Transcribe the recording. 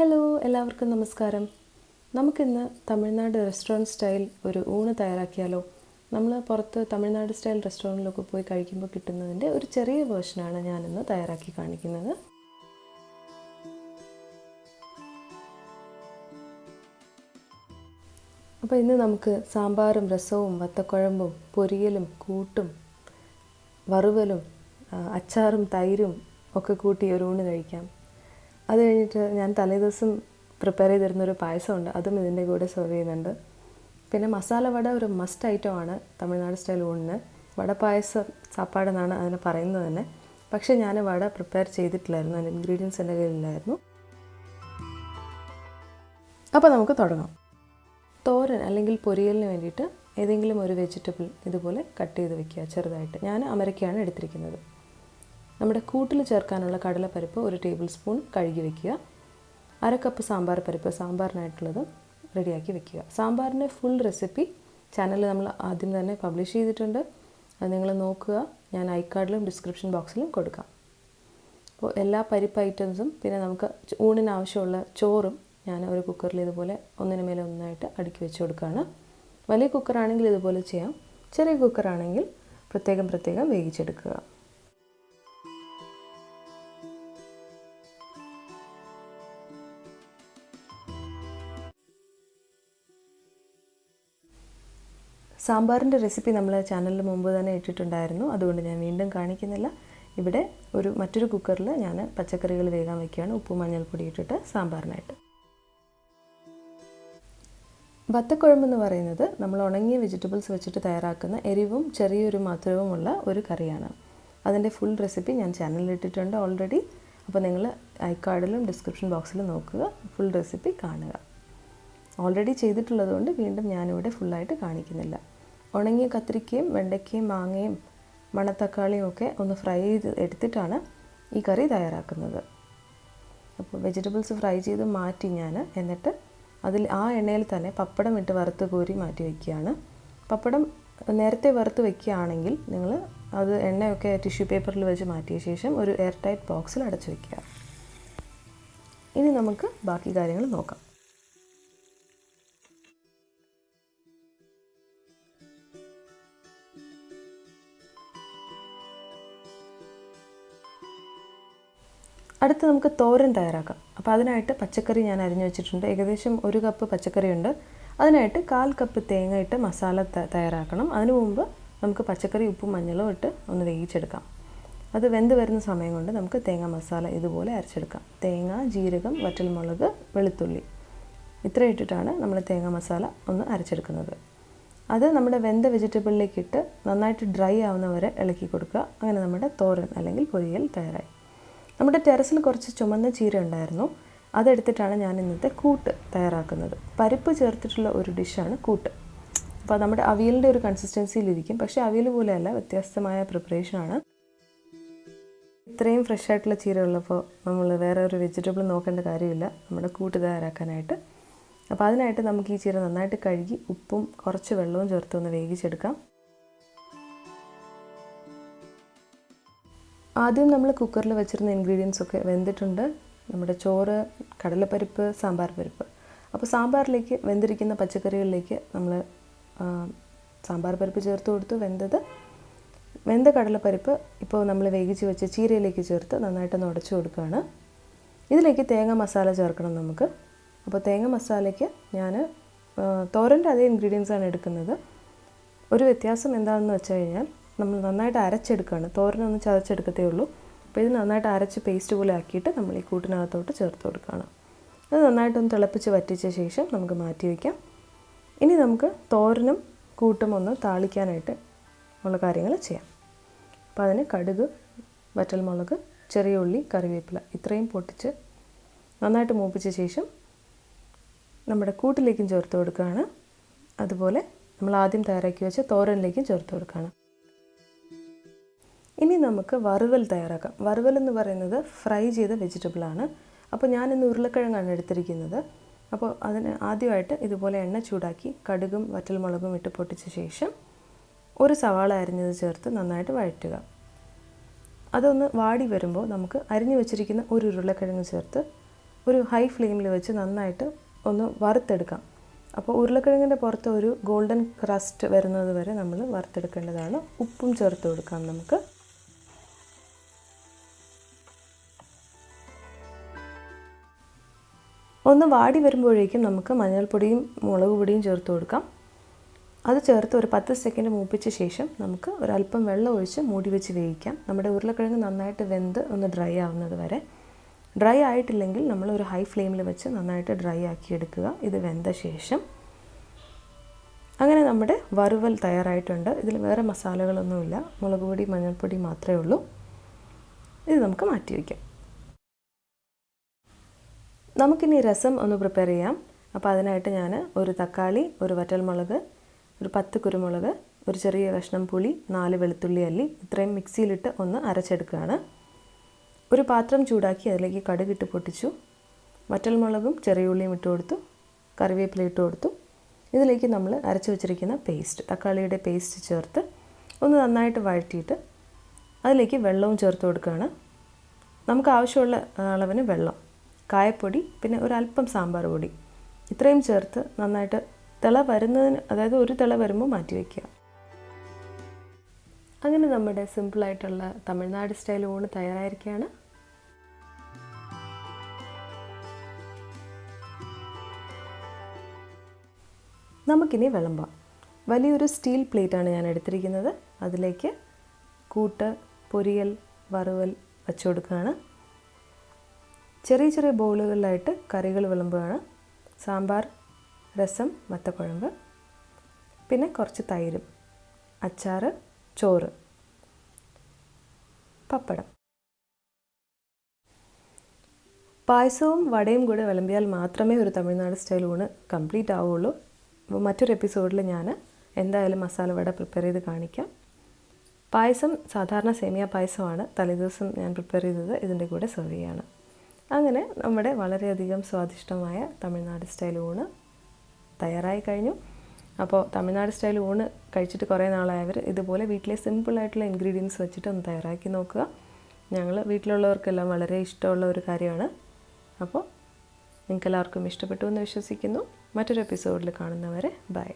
Hello, എല്ലാവർക്കും നമസ്കാരം. നമുക്കിന്ന് തമിഴ്നാട് റെസ്റ്റോറൻറ്റ് സ്റ്റൈൽ ഒരു ഊണ് തയ്യാറാക്കിയാലോ? നമ്മൾ പുറത്ത് തമിഴ്നാട് സ്റ്റൈൽ റെസ്റ്റോറൻറ്റിലൊക്കെ പോയി കഴിക്കുമ്പോൾ കിട്ടുന്നതിൻ്റെ ഒരു ചെറിയ വേർഷനാണ് ഞാനിന്ന് തയ്യാറാക്കി കാണിക്കുന്നത്. അപ്പോൾ ഇന്ന് നമുക്ക് സാമ്പാറും രസവും വത്തക്കുഴമ്പും പൊരിയലും കൂട്ടും വറുവലും അച്ചാറും തൈരും ഒക്കെ കൂട്ടി ഒരു ഊണ് കഴിക്കാം. അത് കഴിഞ്ഞിട്ട് ഞാൻ തലേദിവസം പ്രിപ്പയർ ചെയ്തിരുന്നൊരു പായസമുണ്ട്, അതും ഇതിൻ്റെ കൂടെ സെർവ് ചെയ്യുന്നുണ്ട്. പിന്നെ മസാല വട ഒരു മസ്റ്റ് ഐറ്റമാണ് തമിഴ്നാട് സ്റ്റൈൽ ഊണിന്. വട പായസം സാപ്പാടെന്നാണ് അതിനെ പറയുന്നത് തന്നെ. പക്ഷേ ഞാൻ വട പ്രിപ്പയർ ചെയ്തിട്ടില്ലായിരുന്നു, അതിൻ്റെ ഇൻഗ്രീഡിയൻസ് എൻ്റെ കയ്യിലില്ലായിരുന്നു. അപ്പോൾ നമുക്ക് തുടങ്ങാം. തോരൻ അല്ലെങ്കിൽ പൊരിയലിന് വേണ്ടിയിട്ട് ഏതെങ്കിലും ഒരു വെജിറ്റബിൾ ഇതുപോലെ കട്ട് ചെയ്ത് വെക്കുക ചെറുതായിട്ട്. ഞാൻ അമരയ്ക്കാണ് എടുത്തിരിക്കുന്നത്. നമ്മുടെ കൂട്ടിൽ ചേർക്കാനുള്ള കടലപ്പരിപ്പ് 1 ടേബിൾ സ്പൂൺ കഴുകി വയ്ക്കുക. 1/2 കപ്പ് സാമ്പാർ പരിപ്പ് സാമ്പാറിനായിട്ടുള്ളത് റെഡിയാക്കി വെക്കുക. സാമ്പാറിൻ്റെ ഫുൾ റെസിപ്പി ചാനലിൽ നമ്മൾ ആദ്യം തന്നെ പബ്ലിഷ് ചെയ്തിട്ടുണ്ട്. അത് നിങ്ങൾ നോക്കുക. ഞാൻ ഐക്കാർഡിലും ഡിസ്ക്രിപ്ഷൻ ബോക്സിലും കൊടുക്കാം. അപ്പോൾ എല്ലാ പരിപ്പ് ഐറ്റംസും പിന്നെ നമുക്ക് ഊണിന് ആവശ്യമുള്ള ചോറും ഞാൻ ഒരു കുക്കറിൽ ഇതുപോലെ ഒന്നിന് മേലെ ഒന്നായിട്ട് അടുക്കി വെച്ച് കൊടുക്കുകയാണ്. വലിയ കുക്കറാണെങ്കിൽ ഇതുപോലെ ചെയ്യാം. ചെറിയ കുക്കറാണെങ്കിൽ പ്രത്യേകം വേവിച്ചെടുക്കുക. സാമ്പാറിൻ്റെ റെസിപ്പി നമ്മൾ ചാനലിൽ മുമ്പ് തന്നെ ഇട്ടിട്ടുണ്ടായിരുന്നു, അതുകൊണ്ട് ഞാൻ വീണ്ടും കാണിക്കുന്നില്ല. ഇവിടെ മറ്റൊരു കുക്കറിൽ ഞാൻ പച്ചക്കറികൾ വേകാൻ വയ്ക്കുകയാണ്, ഉപ്പും മഞ്ഞൾപ്പൊടി ഇട്ടിട്ട് സാമ്പാറിനായിട്ട്. വത്തക്കുഴമ്പെന്ന് പറയുന്നത് നമ്മൾ ഉണങ്ങിയ വെജിറ്റബിൾസ് വെച്ചിട്ട് തയ്യാറാക്കുന്ന എരിവും ചെറിയൊരു മധുരവുമുള്ള ഒരു കറിയാണ്. അതിൻ്റെ ഫുൾ റെസിപ്പി ഞാൻ ചാനലിൽ ഇട്ടിട്ടുണ്ട് ഓൾറെഡി. അപ്പോൾ നിങ്ങൾ ഐക്കാർഡിലും ഡിസ്ക്രിപ്ഷൻ ബോക്സിലും നോക്കുക, ഫുൾ റെസിപ്പി കാണുക. ഓൾറെഡി ചെയ്തിട്ടുള്ളതുകൊണ്ട് വീണ്ടും ഞാനിവിടെ ഫുള്ളായിട്ട് കാണിക്കുന്നില്ല. ഉണങ്ങിയ കത്തിരിക്കയും വെണ്ടയ്ക്കയും മാങ്ങയും മണത്തക്കാളിയും ഒക്കെ ഒന്ന് ഫ്രൈ ചെയ്ത് എടുത്തിട്ടാണ് ഈ കറി തയ്യാറാക്കുന്നത്. അപ്പോൾ വെജിറ്റബിൾസ് ഫ്രൈ ചെയ്ത് മാറ്റി ഞാൻ, എന്നിട്ട് ആ എണ്ണയിൽ തന്നെ പപ്പടം ഇട്ട് വറുത്ത് കോരി മാറ്റി വയ്ക്കുകയാണ്. പപ്പടം നേരത്തെ വറുത്ത് വയ്ക്കുകയാണെങ്കിൽ നിങ്ങൾ അത് എണ്ണയൊക്കെ ടിഷ്യൂ പേപ്പറിൽ വെച്ച് മാറ്റിയ ശേഷം ഒരു എയർ ടൈറ്റ് ബോക്സിൽ അടച്ചു വയ്ക്കുക. ഇനി നമുക്ക് ബാക്കി കാര്യങ്ങൾ നോക്കാം. അടുത്ത് നമുക്ക് തോരൻ തയ്യാറാക്കാം. അപ്പോൾ അതിനായിട്ട് പച്ചക്കറി ഞാൻ അരിഞ്ഞു വെച്ചിട്ടുണ്ട്. ഏകദേശം 1 കപ്പ് പച്ചക്കറി ഉണ്ട്. അതിനായിട്ട് 1/4 കപ്പ് തേങ്ങ ഇട്ട് മസാല തയ്യാറാക്കണം. അതിനു മുമ്പ് നമുക്ക് പച്ചക്കറി ഉപ്പും മഞ്ഞളും ഇട്ട് ഒന്ന് വേവിച്ചെടുക്കാം. അത് വെന്ത് വരുന്ന സമയം കൊണ്ട് നമുക്ക് തേങ്ങ മസാല ഇതുപോലെ അരച്ചെടുക്കാം. തേങ്ങ, ജീരകം, വറ്റൽമുളക്, വെളുത്തുള്ളി ഇത്ര ഇട്ടിട്ടാണ് നമ്മൾ തേങ്ങ മസാല ഒന്ന് അരച്ചെടുക്കുന്നത്. അത് നമ്മുടെ വെന്ത വെജിറ്റബിളിലേക്ക് ഇട്ട് നന്നായിട്ട് ഡ്രൈ ആവുന്നവരെ ഇളക്കി കൊടുക്കുക. അങ്ങനെ നമ്മുടെ തോരൻ അല്ലെങ്കിൽ പൊരിയൽ തയ്യാറായി. നമ്മുടെ ടെറസിൽ കുറച്ച് ചുമന്ന ചീര ഉണ്ടായിരുന്നു, അതെടുത്തിട്ടാണ് ഞാൻ ഇന്നത്തെ കൂട്ട് തയ്യാറാക്കുന്നത്. പരിപ്പ് ചേർത്തിട്ടുള്ള ഒരു ഡിഷാണ് കൂട്ട്. അപ്പോൾ നമ്മുടെ അവിയലിൻ്റെ ഒരു കൺസിസ്റ്റൻസിയിലിരിക്കും, പക്ഷേ അവിയൽ പോലെയല്ല, വ്യത്യസ്തമായ പ്രിപ്പറേഷനാണ്. ഇത്രയും ഫ്രഷ് ആയിട്ടുള്ള ചീര ഉള്ളപ്പോൾ നമ്മൾ വേറെ ഒരു വെജിറ്റബിൾ നോക്കേണ്ട കാര്യമില്ല നമ്മുടെ കൂട്ട് തയ്യാറാക്കാനായിട്ട്. അപ്പോൾ അതിനായിട്ട് നമുക്ക് ഈ ചീര നന്നായിട്ട് കഴുകി ഉപ്പും കുറച്ച് വെള്ളവും ചേർത്ത് ഒന്ന് വേവിച്ചെടുക്കാം. ആദ്യം നമ്മൾ കുക്കറിൽ വെച്ചിരുന്ന ഇൻഗ്രീഡിയൻസ് ഒക്കെ വെന്തിട്ടുണ്ട്. നമ്മുടെ ചോറ്, കടലപ്പരിപ്പ്, സാമ്പാർ പരിപ്പ്. അപ്പോൾ സാമ്പാറിലേക്ക് വെന്തിരിക്കുന്ന പച്ചക്കറികളിലേക്ക് നമ്മൾ സാമ്പാർ പരിപ്പ് ചേർത്ത് കൊടുത്തു. വെന്ത കടലപ്പരിപ്പ് ഇപ്പോൾ നമ്മൾ വേവിച്ച് വെച്ച ചീരയിലേക്ക് ചേർത്ത് നന്നായിട്ടൊന്ന് ഉടച്ചു കൊടുക്കുകയാണ്. ഇതിലേക്ക് തേങ്ങ മസാല ചേർക്കണം നമുക്ക്. അപ്പോൾ തേങ്ങ മസാലയ്ക്ക് ഞാൻ തോരൻ്റെ അതേ ഇൻഗ്രീഡിയൻസാണ് എടുക്കുന്നത്. ഒരു വ്യത്യാസം എന്താണെന്ന് വെച്ച് കഴിഞ്ഞാൽ നമ്മൾ നന്നായിട്ട് അരച്ചെടുക്കുകയാണ്. തോരനൊന്ന് ചതച്ചെടുക്കത്തേ ഉള്ളൂ. അപ്പോൾ ഇത് നന്നായിട്ട് അരച്ച് പേസ്റ്റ് പോലെ ആക്കിയിട്ട് നമ്മൾ ഈ കൂട്ടിനകത്തോട്ട് ചേർത്ത് കൊടുക്കുകയാണ്. അത് നന്നായിട്ടൊന്ന് തിളപ്പിച്ച് വറ്റിച്ച ശേഷം നമുക്ക് മാറ്റി വയ്ക്കാം. ഇനി നമുക്ക് തോരനും കൂട്ടും ഒന്ന് താളിക്കാനായിട്ട് ഉള്ള കാര്യങ്ങൾ ചെയ്യാം. അപ്പോൾ അതിന് കടുക്, വറ്റൽമുളക്, ചെറിയ ഉള്ളി, കറിവേപ്പില ഇത്രയും പൊട്ടിച്ച് നന്നായിട്ട് മൂപ്പിച്ച ശേഷം നമ്മുടെ കൂട്ടിലേക്കും ചേർത്ത് കൊടുക്കുകയാണ്. അതുപോലെ നമ്മൾ ആദ്യം തയ്യാറാക്കി വെച്ച തോരനിലേക്കും ചേർത്ത് കൊടുക്കുകയാണ്. ഇനി നമുക്ക് വറുവൽ തയ്യാറാക്കാം. വറുവൽ എന്ന് പറയുന്നത് ഫ്രൈ ചെയ്ത വെജിറ്റബിളാണ്. അപ്പോൾ ഞാനിന്ന് ഉരുളക്കിഴങ്ങാണ് എടുത്തിരിക്കുന്നത്. അപ്പോൾ അതിന് ആദ്യമായിട്ട് ഇതുപോലെ എണ്ണ ചൂടാക്കി കടുകും വറ്റൽമുളകും ഇട്ട് പൊട്ടിച്ച ശേഷം ഒരു സവാള അരിഞ്ഞത് ചേർത്ത് നന്നായിട്ട് വഴറ്റുക. അതൊന്ന് വാടി വരുമ്പോൾ നമുക്ക് അരിഞ്ഞു വെച്ചിരിക്കുന്ന ഒരു ഉരുളക്കിഴങ്ങ് ചേർത്ത് ഒരു ഹൈ ഫ്ലെയിമിൽ വെച്ച് നന്നായിട്ട് ഒന്ന് വറുത്തെടുക്കാം. അപ്പോൾ ഉരുളക്കിഴങ്ങിൻ്റെ പുറത്ത് ഒരു ഗോൾഡൻ ക്രസ്റ്റ് വരുന്നത് വരെ നമ്മൾ വറുത്തെടുക്കേണ്ടതാണ്. ഉപ്പും ചേർത്ത് കൊടുക്കാം നമുക്ക്. ഒന്ന് വാടി വരുമ്പോഴേക്കും നമുക്ക് മഞ്ഞൾപ്പൊടിയും മുളക് പൊടിയും ചേർത്ത് കൊടുക്കാം. അത് ചേർത്ത് ഒരു 10 സെക്കൻഡ് മൂപ്പിച്ച ശേഷം നമുക്ക് ഒരല്പം വെള്ളം ഒഴിച്ച് മൂടി വെച്ച് വേവിക്കാം. നമ്മുടെ ഉരുളക്കിഴങ്ങ് നന്നായിട്ട് വെന്ത് ഒന്ന് ഡ്രൈ ആവുന്നത് വരെ. ഡ്രൈ ആയിട്ടില്ലെങ്കിൽ നമ്മൾ ഒരു ഹൈ ഫ്ലെയിമിൽ വെച്ച് നന്നായിട്ട് ഡ്രൈ ആക്കി എടുക്കുക. ഇത് വെന്ത ശേഷം അങ്ങനെ നമ്മുടെ വറുവൽ തയ്യാറായിട്ടുണ്ട്. ഇതിൽ വേറെ മസാലകളൊന്നുമില്ല, മുളക് പൊടി മഞ്ഞൾപ്പൊടി മാത്രമേ ഉള്ളൂ. ഇത് നമുക്ക് മാറ്റി വയ്ക്കാം. നമുക്കിനി രസം ഒന്ന് പ്രിപ്പയർ ചെയ്യാം. അപ്പോൾ അതിനായിട്ട് ഞാൻ ഒരു തക്കാളി, ഒരു വറ്റൽമുളക്, ഒരു 10 കുരുമുളക്, ഒരു ചെറിയ കഷ്ണം പുളി, 4 വെളുത്തുള്ളി അല്ലി ഇത്രയും മിക്സിയിലിട്ട് ഒന്ന് അരച്ചെടുക്കുകയാണ്. ഒരു പാത്രം ചൂടാക്കി അതിലേക്ക് കടുകിട്ട് പൊട്ടിച്ചു. വറ്റൽമുളകും ചെറിയ ഉള്ളിയും ഇട്ട് കൊടുത്തു. കറിവേപ്പില ഇട്ട് കൊടുത്തു. ഇതിലേക്ക് നമ്മൾ അരച്ചു വെച്ചിരിക്കുന്ന പേസ്റ്റ്, തക്കാളിയുടെ പേസ്റ്റ് ചേർത്ത് ഒന്ന് നന്നായിട്ട് വഴറ്റിയിട്ട് അതിലേക്ക് വെള്ളവും ചേർത്ത് കൊടുക്കുകയാണ്. നമുക്ക് ആവശ്യമുള്ള അളവിന് വെള്ളം, കായപ്പൊടി, പിന്നെ ഒരല്പം സാമ്പാർ പൊടി ഇത്രയും ചേർത്ത് നന്നായിട്ട് തിള വരുന്നതിന്, അതായത് ഒരു തിള വരുമ്പോൾ മാറ്റി വയ്ക്കുക. അങ്ങനെ നമ്മുടെ സിമ്പിളായിട്ടുള്ള തമിഴ്നാട് സ്റ്റൈൽ ഊണ് തയ്യാറായിരിക്കുകയാണ്. നമുക്കിനി വിളമ്പാം. വലിയൊരു സ്റ്റീൽ പ്ലേറ്റാണ് ഞാൻ എടുത്തിരിക്കുന്നത്. അതിലേക്ക് കൂട്ട്, പൊരിയൽ, വറുവൽ വച്ചു കൊടുക്കുകയാണ്. ചെറിയ ചെറിയ ബൗളുകളിലായിട്ട് കറികൾ വിളമ്പുകയാണ്. സാമ്പാർ, രസം, വത്തക്കുഴമ്പ്, പിന്നെ കുറച്ച് തൈരും, അച്ചാർ, ചോറ്, പപ്പടം. പായസവും വടയും കൂടെ വിളമ്പിയാൽ മാത്രമേ ഒരു തമിഴ്നാട് സ്റ്റൈൽ ഊണ് കംപ്ലീറ്റ് ആവുകയുള്ളൂ. അപ്പോൾ മറ്റൊരു എപ്പിസോഡിൽ ഞാൻ എന്തായാലും മസാല വട പ്രിപ്പയർ ചെയ്ത് കാണിക്കാം. പായസം സാധാരണ സേമിയ പായസമാണ് തലേദിവസം ഞാൻ പ്രിപ്പയർ ചെയ്തത്. ഇതിൻ്റെ കൂടെ സെർവ് ചെയ്യാണ്. അങ്ങനെ നമ്മുടെ വളരെയധികം സ്വാദിഷ്ടമായ തമിഴ്നാട് സ്റ്റൈൽ ഊണ് തയ്യാറായി കഴിഞ്ഞു. അപ്പോൾ തമിഴ്നാട് സ്റ്റൈൽ ഊണ് കഴിച്ചിട്ട് കുറേ നാളായവർ ഇതുപോലെ വീട്ടിലെ സിമ്പിളായിട്ടുള്ള ഇൻഗ്രീഡിയൻസ് വെച്ചിട്ട് ഒന്ന് തയ്യാറാക്കി നോക്കുക. ഞങ്ങൾ വീട്ടിലുള്ളവർക്കെല്ലാം വളരെ ഇഷ്ടമുള്ള ഒരു കാര്യമാണ്. അപ്പോൾ നിങ്ങൾക്കെല്ലാവർക്കും ഇഷ്ടപ്പെട്ടു എന്ന് വിശ്വസിക്കുന്നു. മറ്റൊരു എപ്പിസോഡിൽ കാണുന്നവരെ ബൈ.